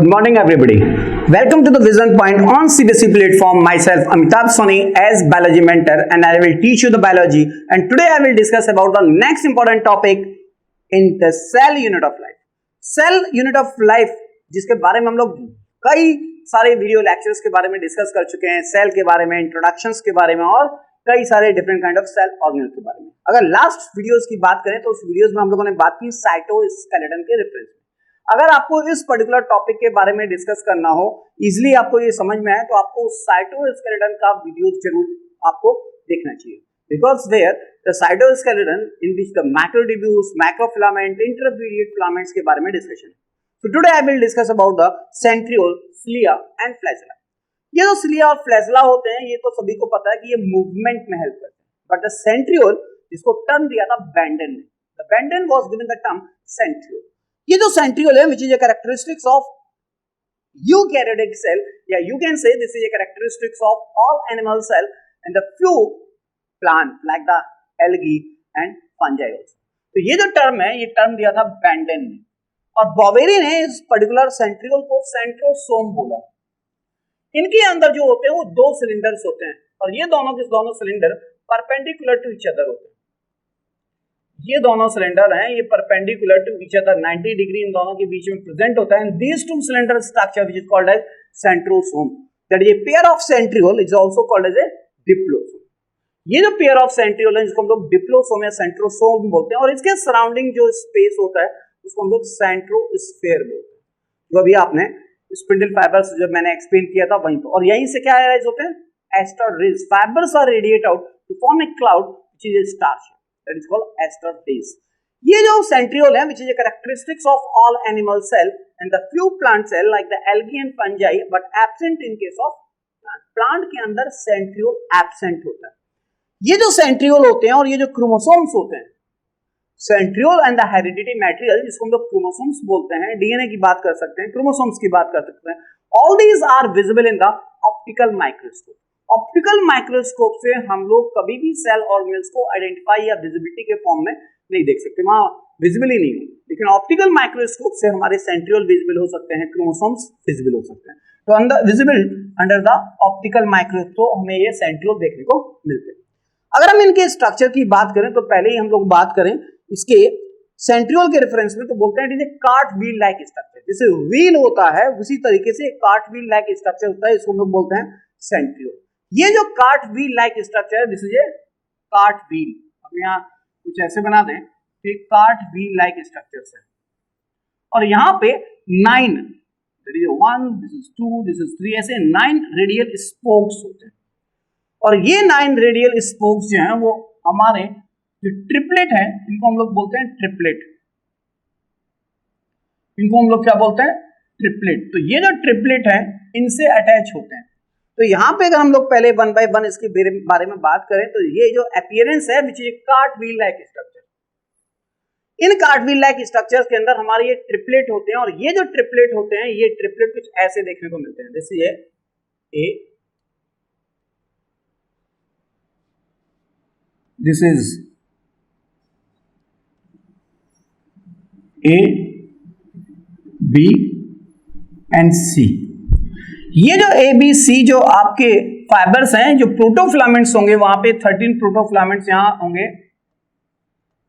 Good morning, everybody. Welcome to the Vision Point on CBSE platform. Myself, Amitabh Soni, as biology mentor, and I will teach you the biology. And today I will discuss about the next important topic in the cell unit of life. Cell unit of life, जिसके बारे में हम लोग कई सारे video lectures के बारे में डिस्कस कर चुके हैं, सेल के बारे में, इंट्रोडक्शंस के बारे में और कई सारे different kind of cell organelle के बारे में. अगर लास्ट वीडियोस की बात करें तो उस वीडियोस में हम लोगों ने बात की साइटोस्केलेटन के रेफरेंस में. अगर आपको इस पर्टिकुलर टॉपिक के बारे में डिस्कस करना हो, इजीली आपको ये समझ में आए, तो आपको साइटोस्केलेटन का वीडियो जरूर आपको देखना चाहिए. Because where the cytoskeleton in which the macrotubules, macrofilament, intermediate filaments के बारे में discussion. So today I will discuss about the centriole, cilia and flagella. ये जो cilia और flagella होते हैं, ये तो सभी को पता है कि ये मूवमेंट में हेल्प करते हैं. बट द centriole, जिसको टर्म दिया था बेंडन ने, the Benden was given the term centriole. ये जो centriole है, which is a characteristics of eukaryotic cell, या you can say this is a characteristics of all animal cell and the few plant like the algae and fungi also. तो ये जो term है, ये term दिया था बेंडन ने, और बॉवेरी ने इस पर्टिकुलर सेंट्रियोल को सेंट्रोसोम बोला. इनके अंदर जो होते हैं वो दो सिलेंडर्स होते हैं, और ये दोनों cylinder perpendicular to each other होते हैं. ये दोनों सिलेंडर हैं, ये perpendicular to each other 90 degree इन दोनों के बीच में प्रेजेंट होता है. These two cylinder structure which is called as centrosome, that is a pair of centriole is also called as a diplosome. ये जो पेयर ऑफ सेंट्रियोल है, जिसको हम लोग डिप्लोसोम या सेंट्रोसोम बोलते हैं, और इसके सराउंडिंग जो स्पेस होता है उसको हम लोग सेंट्रोस्फेयर बोलते हैं. जो अभी आपने स्पिंडल फाइबर्स जब मैंने एक्सप्लेन किया था वहीं पर, और यहीं से क्या अराइज होते हैं, aster rays. Fibers are radiate out to form a cloud which is a star shape, that is called aster rays. ये जो सेंट्रियोल है, which is a characteristics of all animal cell and the few plant cell like the algae and fungi, but absent in case of plant. Plant के अंदर centriole absent होता है. ये जो centriole होते हैं और ये जो क्रोमोसोम्स होते हैं, centriole and the heredity material, जिसको हम लोग क्रोमोसोम्स बोलते हैं, डीएनए की बात कर सकते हैं, क्रोमोसोम्स की बात कर सकते हैं. All these are visible in the optical microscope. Optical microscope से हम लोग कभी भी सेल ऑर्गेनेल्स को आइडेंटिफाई या विजिबिलिटी के फॉर्म में नहीं देख सकते, वहां विजिबल ही नहीं है. लेकिन ऑप्टिकल माइक्रोस्कोप से हमारे सेंट्रियोल विजिबल हो सकते हैं, क्रोमोसोम्स विजिबल हो सकते हैं. तो अंदर visible under the optical microscope हमें ये सेंट्रियोल देखने को मिलते हैं. अगर हम इनके स्ट्रक्चर की बात करें तो पहले ही हम लोग बात करें इसके सेंट्रियोल के रेफरेंस में, तो बोलते हैं it is a cart wheel like structure. जैसे व्हील होता है उसी तरीके से कार्ट व्हील लाइक स्ट्रक्चर होता है, इसको हम लोग बोलते हैं सेंट्रियोल. ये जो कार्ट व्हील लाइक स्ट्रक्चर है, this is a cart wheel. अब यहाँ कुछ ऐसे बना दें कि कार्ट व्हील लाइक स्ट्रक्चर है, और यहाँ पे 9, that is 1, this is 2, this is 3, ऐसे 9 रेडियल स्पोक्स होते हैं. और ये 9 रेडियल स्पोक्स जो हैं वो हमारे जो ट्रिपलेट है, इनको हम लोग बोलते हैं ट्रिपलेट. इनको हम लोग क्या बोलते हैं, ट्रिपलेट. तो ये जो ट्रिपलेट है इनसे अटैच होते हैं. तो यहाँ पे अगर हम लोग पहले 1 बाय 1 इसके बारे में बात करें, तो ये जो अपीयरेंस है which is cart wheel like structure, in cart wheel like structures के अंदर हमारे ये ट्रिपलेट होते हैं. और ये जो ट्रिपलेट होते हैं, ये ट्रिपलेट कुछ ऐसे देखने को मिलते हैं. जैसे ये this is A, B and C. ये जो A, B, C जो आपके फाइबर्स हैं, जो प्रोटोफिलामेंट्स होंगे, वहां पे 13 प्रोटोफिलामेंट्स यहाँ होंगे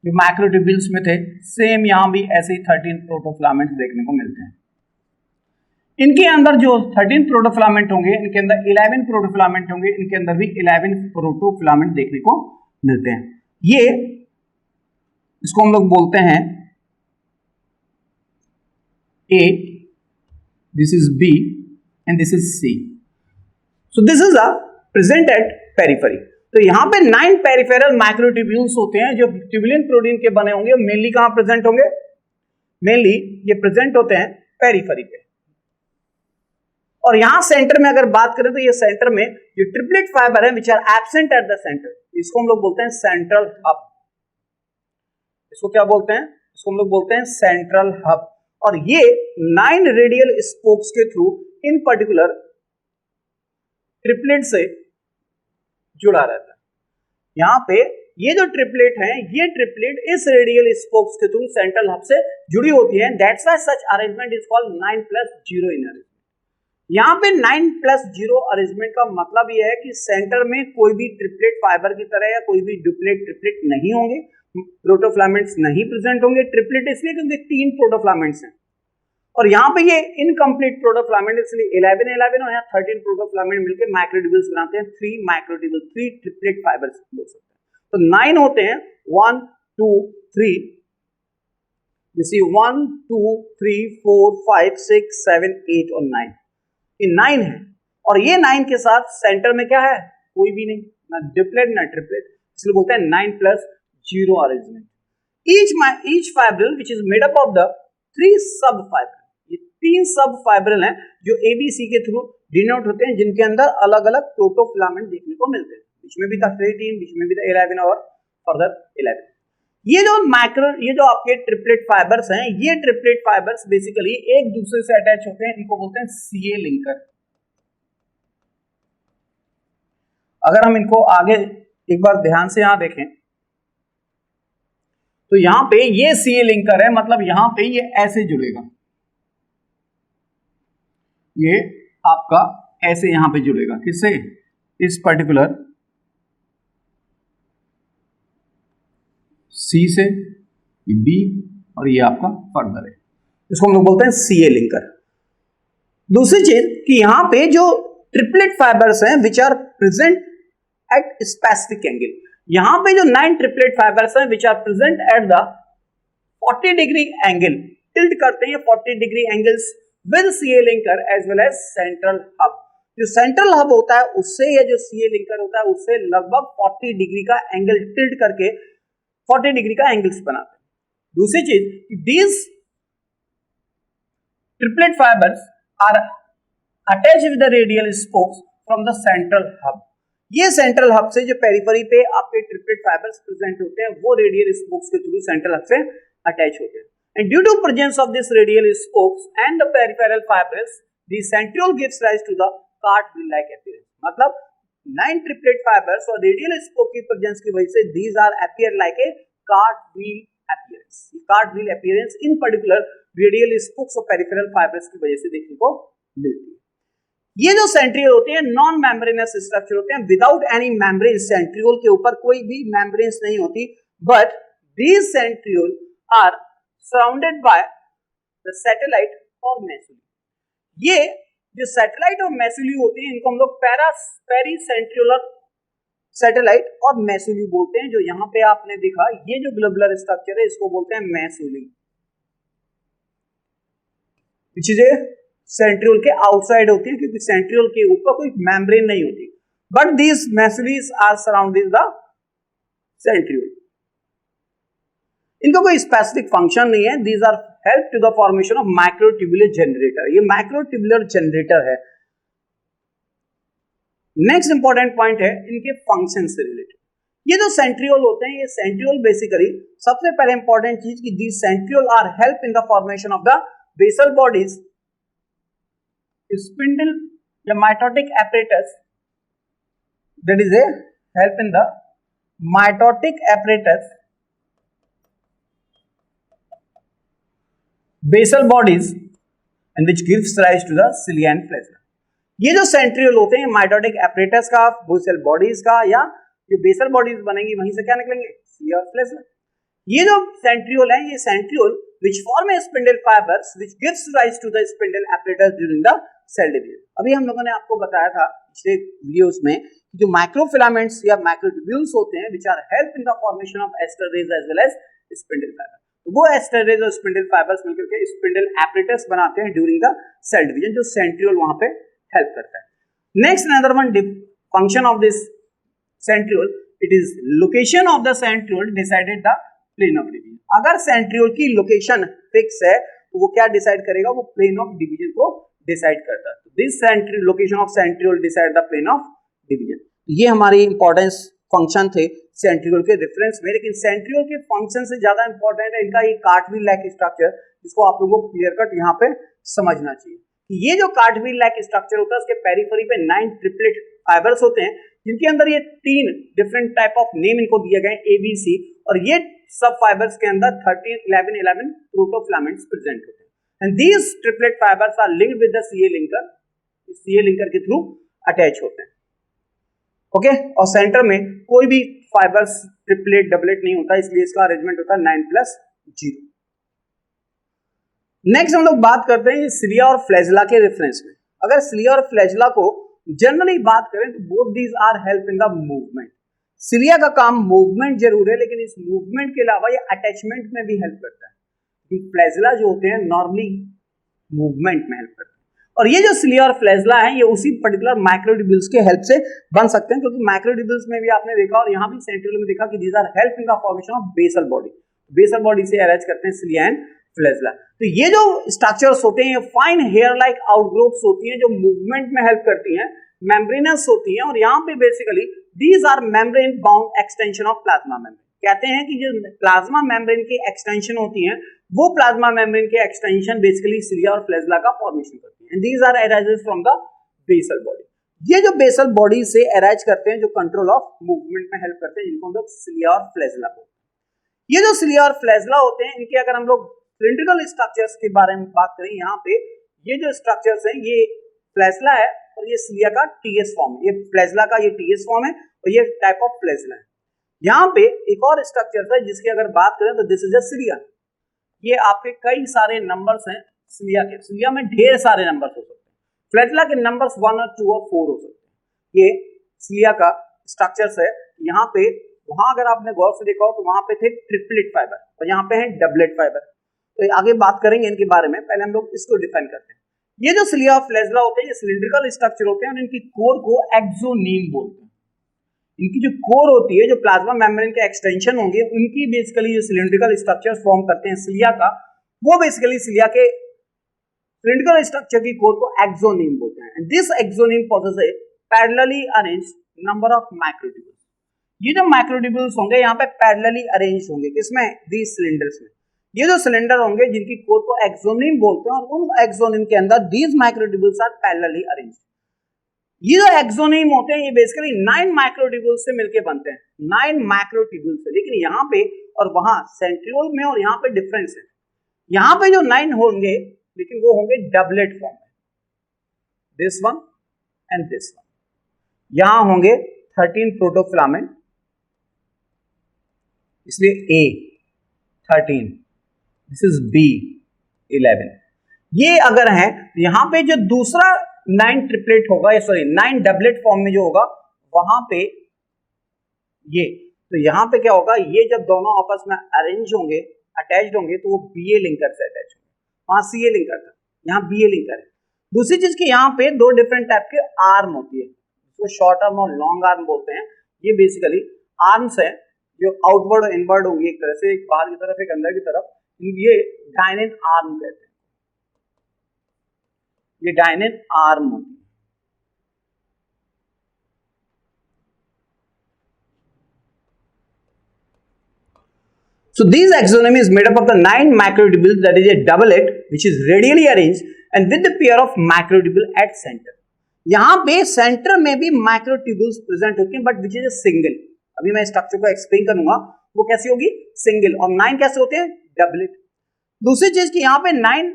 जो मैक्रोट्यूब्यूल्स में थे. सेम यहाँ भी ऐसे ही 13 प्रोटोफिलामेंट्स देखने को मिलते हैं. इनके अंदर जो 13 प्रोटोफिलामेंट होंगे, इनके अंदर 11 प्रोटोफिलामेंट होंगे, इनके अंदर भी 11 प्रोटोफिलामेंट देखने को मिलते हैं. ये इसको हम लोग बोलते हैं A, this is B and this is C. So this is a present at periphery. तो यहाँ पे 9 पेरिफेरल माइक्रोट्यूब्यूल्स होते हैं जो ट्यूबुलिन प्रोटीन के बने होंगे. मेनली कहाँ प्रेजेंट होंगे, मेनली ये प्रेजेंट होते हैं पेरिफेरी पे. और यहाँ सेंटर में अगर बात करें तो ये सेंटर में जो ट्रिपलेट फाइबर है which are absent at the centre, इसको हम लोग बोलते हैं सेंट्रल हब. इसको क्या बोलते हैं, इसको हम लोग बोलते हैं सेंट्रल हब. और ये 9 रेडियल स्पोक्स के थ्रू इन पर्टिकुलर ट्रिपलेट से जुड़ा रहता है. यहाँ पे ये जो ट्रिपलेट है, ये ट्रिपलेट इस रेडियल स्पोक्स के थ्रू सेंट्रल हब से जुड़ी होती है। That's why such arrangement is called 9+0 in arrangement. यहाँ पे 9+0 अरेंजमेंट का मतलब ये है कि सेंटर में कोई भी ट्रिपलेट फाइबर की तरह या कोई भी डुप्लेट ट्रिपलेट नहीं होंगे, प्रोटोफ्लामेंट्स नहीं प्रेजेंट होंगे। ट्रिपलेट इसलिए क्योंकि 3 प्रोटोफ्लामेंट्स हैं और यहाँ पे ये इनकम्प्लीट प्रोटोफ्लामेंट, इसलिए 11 और यहाँ 13 प्रोटोफ्लामेंट मिलकर माइक्रोट्यूब्यूल्स बनाते हैं। 3 माइक्रोट्यूब्यूल, 3 ट्रिपलेट फाइबर्स बोल सकते हैं। तो 9 होते हैं, 1 2 3, जैसे 1 2 3 4 5 6 7 8 और 9, ये 9 है। और ये 9 के साथ सेंटर में क्या है, कोई भी नहीं, ना डिप्लेट ना ट्रिपलेट, इसलिए बोलते हैं 9+0 arrangement. Each fibril which is made up of the 3 सब फाइब्रिल, ये 3 सब फाइब्रिल हैं जो ABC के थ्रू डिनोट होते हैं, जिनके अंदर अलग अलग प्रोटोफ्लामेंट देखने को मिलते हैं। बीच में भी था 13, बीच में भी था 11 और फर्दर 11। ये जो आपके ट्रिपलेट फाइबर्स हैं, ये ट्रिपलेट फाइबर्स बेसिकली एक दूसरे से अटैच होते हैं, इनको बोलते हैं CA लिंकर। अगर हम इनको आगे एक बार ध्यान से यहां देखें तो यहां पे ये CA लिंकर है, मतलब यहां पे ये ऐसे जुड़ेगा, ये आपका ऐसे यहां पे जुड़ेगा, किससे, इस पर्टिकुलर C से, ये B और ये आपका फर्दर है, इसको हम लोग बोलते हैं CA लिंकर। दूसरी चीज कि यहां पे जो ट्रिपलेट फाइबर्स हैं which are present at specific angle, यहां पे जो 9 ट्रिपलेट फाइबर्स हैं which are present at the 40 degree angle, tilt करते हैं 40 degree angles with CA linker as well as central hub. जो सेंट्रल हब होता है उससे या जो CA लिंकर होता है उससे लगभग 40 डिग्री का एंगल टिल्ट करके 40 डिग्री का एंगल्स बनाते हैं। दूसरी चीज, these triplet fibers are attached with the radial spokes from the central hub। ये सेंट्रल हब से जो पेरिफेरी पे आपके ट्रिपलेट फाइबर्स प्रेजेंट होते हैं वो रेडियल स्पोक्स के थ्रू सेंट्रल हब से अटैच होते हैं। And due to presence of this radial spokes and the peripheral fibres, the centriole gives rise to the cartwheel like appearance. मतलब 9 ट्रिपलेट फाइबर्स और radial spoke की presence की वजह से these are appear like a cartwheel appearance। कार्टविल appearance in particular radial spokes और peripheral fibres की वजह से देखने को मिलती है। ये जो सेंट्रियोल होते हैं नॉन मेम्ब्रेनस स्ट्रक्चर होते हैं, विदाउट एनी मेम्ब्रेन, सेंट्रियोल के ऊपर कोई भी मेम्ब्रेन्स नहीं होती, but these centriole are surrounded by the satellite और मेसुली। ये जो सैटेलाइट और मेसुली होते हैं इनको हम लोग पेरीसेंट्रियोलर सैटेलाइट और मेसुली बोलते हैं। जो यहाँ पे आपने देखा ये जो ग्लोबुलर स्ट्रक्चर है इसको बोलते हैं मेसुली, विच इज ए सेंट्रियोल के आउटसाइड होती है क्योंकि सेंट्रियोल के ऊपर कोई मेम्ब्रेन नहीं होती, but these massules are surrounding the centriole. इनका कोई स्पेसिफिक फंक्शन नहीं है, these are help to the formation of microtubular generator. ये माइक्रोट्यूबुलर जनरेटर है। नेक्स्ट इंपॉर्टेंट पॉइंट है इनके फंक्शन से रिलेटेड। ये जो सेंट्रियोल होते हैं, ये सेंट्रियोल बेसिकली सबसे पहले इंपॉर्टेंट चीज कि these centriole are help in the formation of the basal bodies, spindle या mitotic apparatus, that is a help in the mitotic apparatus, basal bodies and which gives rise to the cilia and flagella। ये जो centriole होते हैं mitotic apparatus का, basal bodies का, या जो basal bodies बनेंगी वहीं से क्या निकलेंगे, cilia और flagella। ये जो सेंट्रियोल है, ये centriole which form a spindle fibers which gives rise to the spindle apparatus during the cell division। अभी हम लोगों ने आपको बताया था पिछले वीडियोस में जो माइक्रोफिलामेंट्स या माइक्रोट्यूब्यूल्स होते हैं which are help in the formation of ester rays as well as spindle fiber। तो वो ester rays और spindle fibers मिलकर के spindle apparatus बनाते हैं during the cell division, जो सेंट्रियोल वहां पे हेल्प करता है। Next another one function of this centriole, it is location of the centriole decided the plane of division। अगर सेंट्रियोल की लोकेशन फिक्स है तो वो क्या डिसाइड करेगा, वो प्लेन ऑफ डिवीजन को डिसाइड करता है। This location of centriole decide the plane of division. ये हमारी इंपॉर्टेंस फंक्शन थे सेंट्रियोल के रेफरेंस में, लेकिन सेंट्रियोल के फंक्शन से ज्यादा इंपॉर्टेंट है इनका ये कार्टविल लाइक स्ट्रक्चर, जिसको आप लोगों को क्लियर कट यहाँ पे समझना चाहिए। ये जो कार्टविल लाइक स्ट्रक्चर होता है उसके पेरिफेरी पे 9 ट्रिपलेट फाइबर्स होते हैं जिनके अंदर ये 3 डिफरेंट टाइप ऑफ नेम इनको दिए गए ABC, और ये सब फाइबर्स के अंदर 13 11 प्रोटोफिलामेंट्स प्रेजेंट होते हैं and these triplet fibres are linked with the CA linker, CA linker के थ्रू अटैच होते हैं। ओके, और सेंटर में कोई भी फाइबर्स ट्रिपलेट डबलेट नहीं होता, इसलिए इसका अरेंजमेंट होता है 9+0। नेक्स्ट हम लोग बात करते हैं सिलिया और फ्लैजेला के रेफरेंस में। अगर सिलिया और फ्लैजेला को जनरली बात करें तो both these are help in the movement. Cilia का काम मूवमेंट जरूर है, लेकिन इस मूवमेंट के अलावा ये अटैचमेंट में भी हेल्प करता है। फ्लैजेला जो होते हैं नॉर्मली मूवमेंट में हेल्प करते हैं, और ये जो सिलिया और फ्लैजेला है ये उसी पर्टिकुलर माइक्रोट्यूब्यूल्स के हेल्प से बन सकते हैं, क्योंकि माइक्रोट्यूब्यूल्स में भी आपने देखा और यहाँ भी सेंट्रल में देखा कि these are help in the formation of basal body. Basal body से अरेंज करते हैं सिलिया एंड फ्लैजेला। तो ये जो स्ट्रक्चर्स होते हैं ये फाइन हेयर लाइक आउटग्रोथ्स होती हैं जो मूवमेंट में हेल्प करती हैं, मेम्ब्रेनस होती हैं, और यहाँ पे basically these are membrane bound extension of plasma membrane. कहते हैं कि जो प्लाज्मा मेम्ब्रेन की एक्सटेंशन होती हैं वो प्लाज्मा मेम्ब्रेन के एक्सटेंशन बेसिकली सिलिया और फ्लैजेला का फॉर्मेशन करती हैं। These are arises from the basal body. ये जो बेसल बॉडी से अराइज करते हैं जो कंट्रोल ऑफ मूवमेंट में हेल्प करते हैं, जिनको हम लोग सिलिया और फ्लैजेला बोलते हैं। ये जो सिलिया और फ्लैजेला होते हैं इनके अगर हम लोग सिलिंड्रिकल स्ट्रक्चर्स के बारे में बात करें, यहाँ पे ये जो स्ट्रक्चर्स हैं ये फ्लैजेला है और ये सिलिया का TS फॉर्म है। ये फ्लैजेला का ये TS फॉर्म है और ये टाइप ऑफ फ्लैजेला है। यहाँ पे एक और स्ट्रक्चर है जिसकी अगर बात करें तो दिस इज अ सिलिया। ये आपके कई सारे नंबर्स हैं सिलिया के, सिलिया में ढेर सारे नंबर्स हो सकते हैं। फ्लैजेला के नंबर्स 1 और 2 और 4 हो सकते हैं। ये सिलिया का स्ट्रक्चर्स है। यहाँ पे वहां अगर आपने गौर से देखा हो तो वहां पे थे ट्रिपलेट फाइबर और यहाँ पे है डबलेट फाइबर। तो आगे बात करेंगे इनके बारे में, पहले हम लोग इसको डिफाइन करते हैं। ये जो सिलिया और फ्लैजेला होते हैं ये सिलिंड्रिकल स्ट्रक्चर होते हैं और इनकी कोर को एक्सोनीम बोलते हैं। इनकी जो कोर होती है जो प्लाज्मा मेम्ब्रेन के एक्सटेंशन होंगे उनकी बेसिकली जो सिलिंड्रिकल स्ट्रक्चर फॉर्म करते हैं सिलिया का, वो बेसिकली सिलिया के सिलिंड्रिकल स्ट्रक्चर की कोर को एक्सोनीम बोलते हैं। And this axoneme possess a parallelly arranged number of microtubules. ये जो माइक्रोट्यूब्यूल्स होंगे यहाँ पे पैरेलली अरेंज होंगे, किसमें? दीज सिलेंडर्स में। ये जो सिलेंडर होंगे जिनकी कोर को एक्सोनीम बोलते हैं और उन एक्सोनीम के अंदर these microtubules are parallelly arranged. ये जो एक्सोनीम होते हैं ये बेसिकली 9 माइक्रोट्यूब्यूल्स से मिलके बनते हैं, 9 माइक्रोट्यूब्यूल्स से। लेकिन यहाँ पे और वहां सेंट्रियोल में और यहाँ पे डिफरेंस है। यहाँ पे जो 9 होंगे लेकिन वो होंगे डबलेट फॉर्म में, this one and this one. यहां होंगे 13 प्रोटोफिलामेंट, इसलिए A 13, दिस इज B 11। ये अगर है यहां पे जो दूसरा 9 ट्रिपलेट होगा, सॉरी 9 डबलेट फॉर्म में जो होगा वहां पे ये, तो यहां पे क्या होगा, ये जब दोनों आपस में अरेंज होंगे अटैच्ड होंगे तो वो BA लिंकर से अटैच होंगे। वहां CA लिंकर था, यहाँ BA लिंकर है। दूसरी चीज की यहाँ पे 2 डिफरेंट टाइप के आर्म होती है, इसको शॉर्ट आर्म और लॉन्ग आर्म बोलते हैं। ये बेसिकली आर्म्स है जो आउटवर्ड और इनवर्ड होंगी, एक तरह से, एक बाहर की तरफ एक अंदर की तरफ। ये डायनेन आर्म कहते हैं, ये डायनेन आर्म होती है। So these axonym is made up of the 9 microtubules, that is a doublet which is radially arranged and with the pair of microtubule at center. यहाँ पे सेंटर में भी माइक्रोट्यूब्यूल्स प्रेजेंट होती हैं but which is a single. अभी मैं structure को explain करूंगा वो कैसी होगी, सिंगल। और 9 कैसे होते हैं, डबलेट। दूसरी चीज की यहाँ पे 9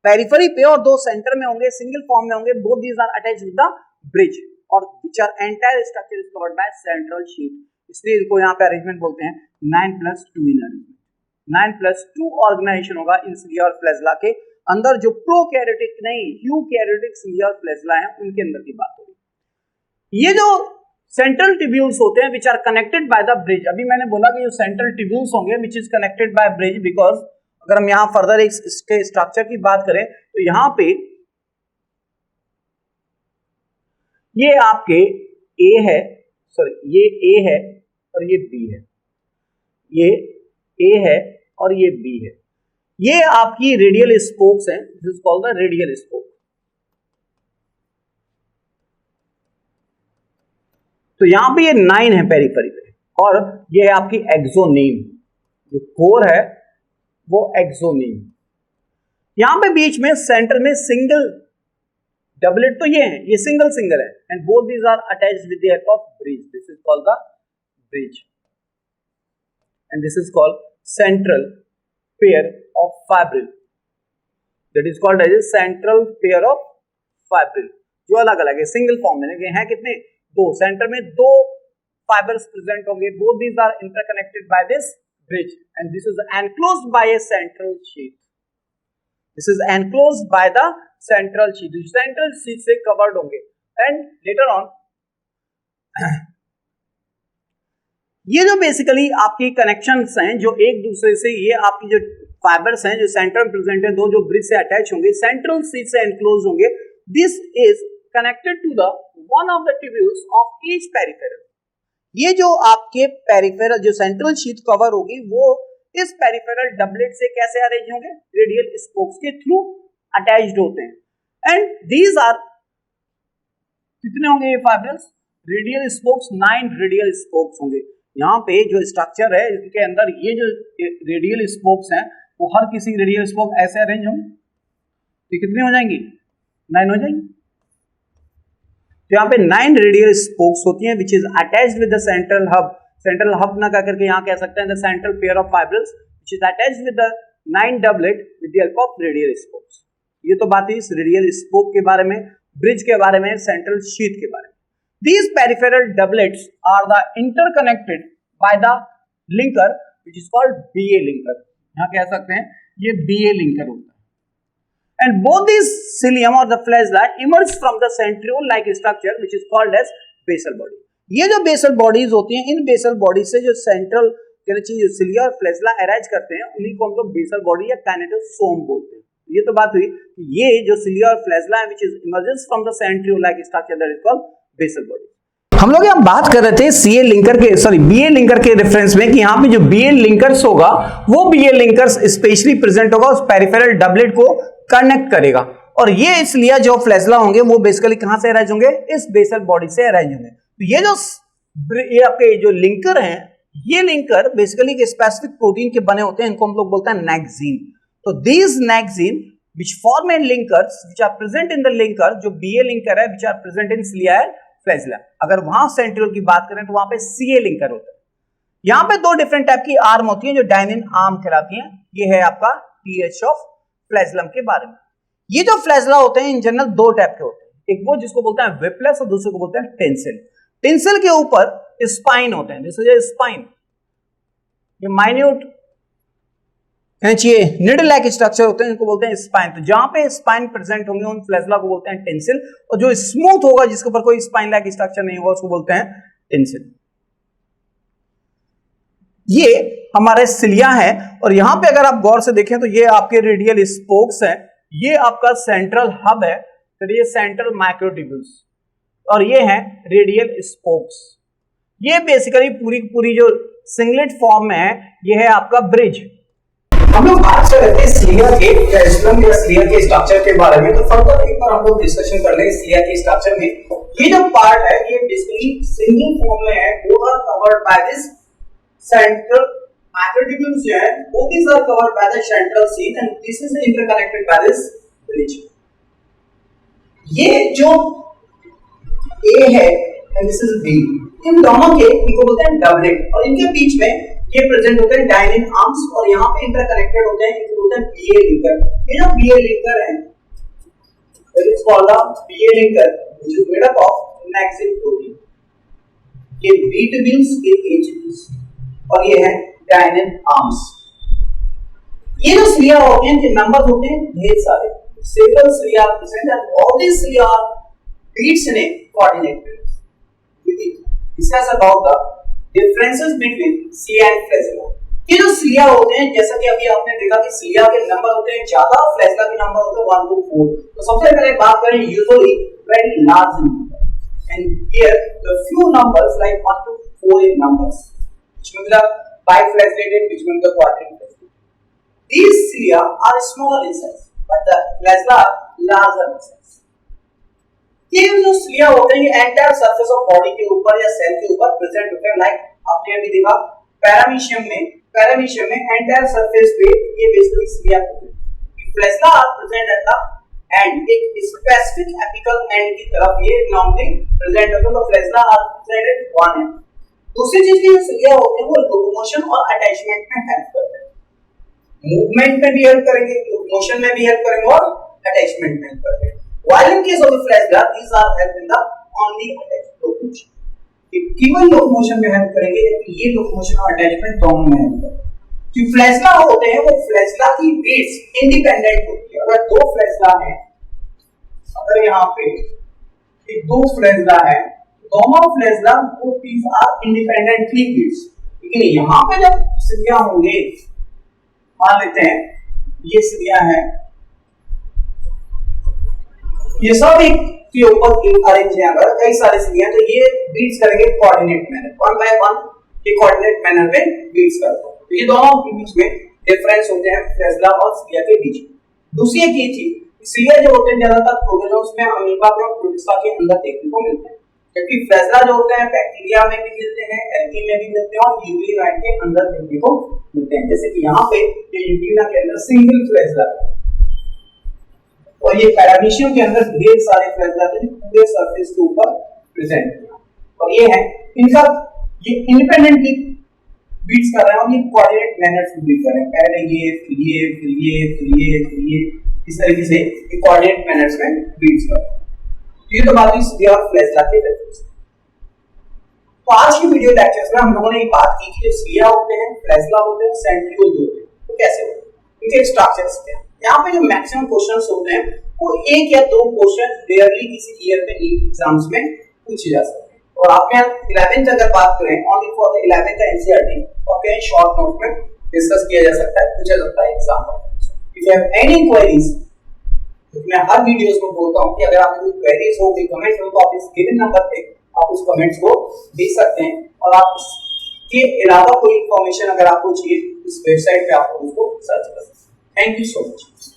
पेरिफेरी पे और 2 सेंटर में होंगे, सिंगल फॉर्म में होंगे। Both these are attached with the bridge और which are entire structure is covered by central sheet, इसलिए इसको यहाँ पे अरेंजमेंट बोलते हैं 9+2 इन अरेंजमेंट। 9+2 ऑर्गेनाइजेशन होगा इन सिलिया और फ्लैजेला के अंदर। जो प्रोकैरियोटिक नहीं यूकैरियोटिक सिलिया और फ्लैजेला हैं उनके अंदर की बात होगी। ये जो सेंट्रल ट्यूब्यूल्स होते हैं which are connected by the bridge, अभी मैंने बोला कि जो सेंट्रल ट्यूब्यूल्स होंगे which is connected by bridge, because अगर हम यहाँ फर्दर इसके स्ट्रक्चर की बात करें तो यहाँ पे ये आपके A है, सॉरी ये A है और ये B है, ये A है और ये B है। ये आपकी रेडियल स्पोक्स हैं, this is called the radial spoke. तो यहां पे ये 9 है पेरिफेरी पे और ये आपकी एक्सोनीम, जो कोर है वो एक्सोनीम। यहां पे बीच में सेंटर में सिंगल डबलेट तो ये है, ये सिंगल सिंगल है, and both these are attached with the help of bridge. This is called the bridge and this is called central pair of fibril. That is called as a central pair of fibril, जो अलग अलग है, single form में हैं कितने, दो. Centre में दो फाइबर्स प्रेजेंट होंगे. Both these are interconnected by this bridge and this is enclosed by a central sheet. This is enclosed by the central sheet. Central sheet से कवर्ड होंगे एंड लेटर ऑन ये जो basically आपकी connections हैं जो एक दूसरे से, ये आपकी जो फाइबर्स हैं जो सेंटर में प्रेजेंट है, दो जो ब्रिज से अटैच होंगे, सेंट्रल शीट से एनक्लोज होंगे. This is connected to the one of the tubules of each peripheral. ये जो आपके पेरिफेरल जो सेंट्रल शीट कवर होगी वो इस पेरिफेरल डबलेट से कैसे अरेंज होंगे, रेडियल स्पोक्स के थ्रू अटैच्ड होते हैं. एंड दीज आर कितने होंगे ये fibres, radial spokes, 9 radial spokes होंगे. यहाँ पे जो स्ट्रक्चर है इसके अंदर ये जो रेडियल स्पोक्स हैं वो हर किसी रेडियल स्पोक ऐसे अरेंज होंगे, तो कितने हो जाएंगी, 9 हो जाएंगे. तो यहाँ पे 9 रेडियल स्पोक्स होती हैं which is attached with the central hub. Central hub ना कह करके यहाँ कह सकते हैं the central pair of fibrils which is attached with the 9 doublet with the help of radial spokes. ये तो बात है इस रेडियल स्पोक के बारे में, ब्रिज के बारे में, सेंट्रल शीट के बारे में. These peripheral doublets are the interconnected by the linker which is called BA linker. यहाँ कह सकते हैं ये BA linker होता है. And both these cilium or the flagella emerge from the centriole-like structure which is called as basal body. ये जो basal bodies होती हैं, इन basal bodies से जो central कहना चाहिए जो cilia और flagella arise करते हैं, उन्हीं को हम लोग basal body या kinetosome बोलते हैं. ये तो बात हुई कि ये जो cilia और flagella है which is emerges from the centriole-like structure that is called basal body. हम लोग यहाँ बात कर रहे थे सीए लिंकर के, सॉरी बीए लिंकर के रेफरेंस में कि यहाँ पे जो बीए लिंकर्स होगा वो बीए लिंकर्स स्पेशली प्रेजेंट होगा, उस पेरिफेरल डबलेट को कनेक्ट करेगा. और ये इसलिए जो फ्लैजला होंगे वो बेसिकली कहां से अरेंज होंगे, इस बेसल बॉडी से अरेंज होंगे. तो ये आपके जो लिंकर हैं, ये लिंकर बेसिकली एक स्पेसिफिक प्रोटीन के बने होते हैं, इनको हम लोग बोलते हैं नेक्सीन. तो these नेक्सीन which form a linkers which are present in the linker, जो BA लिंकर है which are present in cilia and flagella. अगर वहां सेंट्रियोल की बात करें तो वहां पे CA लिंकर होता है. यहाँ पे दो डिफरेंट टाइप की आर्म होती हैं जो डायनिन आर्म कहलाती हैं. ये है आपका TH ऑफ फ्लैजलम के बारे में. ये जो फ्लैजला होते हैं इन जनरल दो टाइप के होते हैं, एक वो जिसको बोलते हैं विप्लस और दूसरे को बोलते हैं टेंसिल. टेंसिल के ऊपर स्पाइन होते हैं, दिस इज स्पाइन, ये माइन्यूट निडल लाइक स्ट्रक्चर होते हैं, इनको बोलते हैं स्पाइन. तो जहां पे स्पाइन प्रेजेंट होंगे उन फ्लैजला को बोलते हैं टेंसिल, और जो स्मूथ होगा जिसके ऊपर कोई स्पाइन लाइक स्ट्रक्चर नहीं होगा उसको बोलते हैं टेंसिल. ये हमारे सिलिया है, और यहां पे अगर आप गौर से देखें तो ये आपके रेडियल स्पोक्स हैं, ये आपका सेंट्रल हब है, तो ये सेंट्रल माइक्रोट्यूब्यूल्स, और ये है रेडियल स्पोक्स. ये बेसिकली पूरी जो सिंगलेट फॉर्म में है, ये है आपका ब्रिज. हम लोग बात कर रहे थे सिलिया के फ्लैजलम या सिलिया के स्ट्रक्चर के बारे में, तो फर्दर एक बार हम लोग डिस्कशन कर लेंगे सिलिया के स्ट्रक्चर में. ये जो पार्ट है ये बेसिकली सिंगल फॉर्म में है, both are covered by this central microtubules जो है, both is are covered by the central sheet and this is interconnected by this bridge. ये जो A है एंड दिस इज B, इन दोनों के इनको बोलते हैं डबलेट, और इनके बीच में ये प्रेजेंट होते हैं डायनिन आर्म्स, और यहाँ पे इंटरकनेक्टेड होते हैं, इनको बोलते हैं BA लिंकर. ये जो BA लिंकर है it is called the BA linker which is made up of nexin protein. ये B ट्यूब्यूल्स के एजेस और ये है डायनिन आर्म्स. ये जो सिलिया होते हैं इनके नंबर होते हैं ढेर सारे, several cilia present and all this cilia beats in a coordinate. We discuss about the differences between cilia and flagella. ये जो cilia होते हैं, जैसा कि अभी आपने देखा कि cilia के नंबर होते हैं ज्यादा, flagella के नंबर होते हैं 1 to 4. तो सबसे पहले बात करें usually very large number, and here the few numbers like 1 to 4 in numbers, which means the biflagellated, which means the quadriflagellated. These cilia are smaller in size, but the flagella are larger in size. ये जो cilia होते हैं entire surface of body के ऊपर या cell के ऊपर present होते हैं. लाइक आपने अभी देखा पैरामीशियम में एंटायर सरफेस पे ये बेसिकली सिलिया होते हैं. Flagella are present at the end एक स्पेसिफिक एपिकल एंड की तरफ ये नॉर्मली प्रेजेंट होता है, तो फ्लैजेला आर प्रेजेंट वन है। दूसरी चीज की जो सिलिया होते हैं वो लोकोमोशन और अटैचमेंट में हेल्प करते हैं, मूवमेंट में भी हेल्प करेंगे, लोकोमोशन में भी हेल्प करेंगे और अटैचमेंट में हेल्प करेंगे। While in case of the flagella, these are help in the only attachment locomotion. केवल लोकोमोशन में हेल्प करेंगे, ये लोकोमोशन और अटैचमेंट दोनों में हेल्प करेंगे। जो फ्लैजेला होते हैं वो फ्लैजेला की बीट्स इंडिपेंडेंट होती है। अगर दो फ्लैजेला है, अगर यहाँ पे ये दो फ्लैजेला है, दोनों फ्लैजेला वो पीस आर इंडिपेंडेंटली बीट्स, लेकिन यहाँ पे जब सिलिया होंगे, मान लेते हैं ये सिलिया है, ये सब एक के ऊपर अरेंज है, अगर कई सारे सिलिया तो ये बीट्स करेंगे coordinate manner, one by one ये कोऑर्डिनेट मैनर में बीट्स करते हैं। तो ये दोनों के बीच में डिफरेंस होते हैं फ्लैजेला और सिलिया के बीच। दूसरी एक ये चीज, सिलिया जो होते हैं ज्यादातर प्रोटोजोन्स में, अमीबा और प्रोटिस्टा के अंदर देखने को मिलते हैं, जबकि फ्लैजेला जो होते हैं बैक्टीरिया में भी मिलते हैं, एल्गी में भी मिलते हैं और यूग्लिनाइड के अंदर देखने को मिलते हैं। जैसे कि यहाँ पे ये यूग्लिना के अंदर सिंगल फ्लैजेला और ये पैरामीशियम के अंदर ढेर सारे फ्लैजेला हैं पूरे सरफेस के ऊपर प्रेजेंट है, और ये है इनका ये इंडिपेंडेंटली बीट्स कर रहे हैं और ये कोऑर्डिनेट मैनर से बीट कर रहे हैं, पहले ये फिर ये फिर ये फिर ये फिर ये, इस तरीके से ये कोऑर्डिनेट मैनर्स में बीट्स कर रहे हैं। ये तो बात हुई सिलिया और फ्लैजेला के डिफरेंस। तो आज की वीडियो लेक्चर्स में हम लोगों ने ये बात की कि जो सिलिया होते हैं, फ्लैजेला होते हैं, सेंट्रियोल होते हैं, तो कैसे होते हैं, इनके स्ट्रक्चर्स क्या हैं। यहाँ पे जो मैक्सिमम क्वेश्चंस होते हैं वो एक या दो क्वेश्चन रेयरली किसी ईयर में एग्जाम्स में पूछे जा सकते हैं, और आपके यहाँ 11th अगर बात करें only for the 11th NCERT, आपके शॉर्ट नोट में डिस्कस किया जा सकता है, पूछा जाता है एग्जाम में। If you have any queries, मैं हर वीडियोस में बोलता हूँ कि अगर आपको कोई क्वेरीज हो, कोई कमेंट्स हो, तो आप इस गिवन नंबर पे आप उस कमेंट्स को दे सकते हैं, और आप इसके अलावा कोई इंफॉर्मेशन अगर आपको चाहिए इस वेबसाइट पे आप उसको सर्च कर सकते हैं। Thank you so much.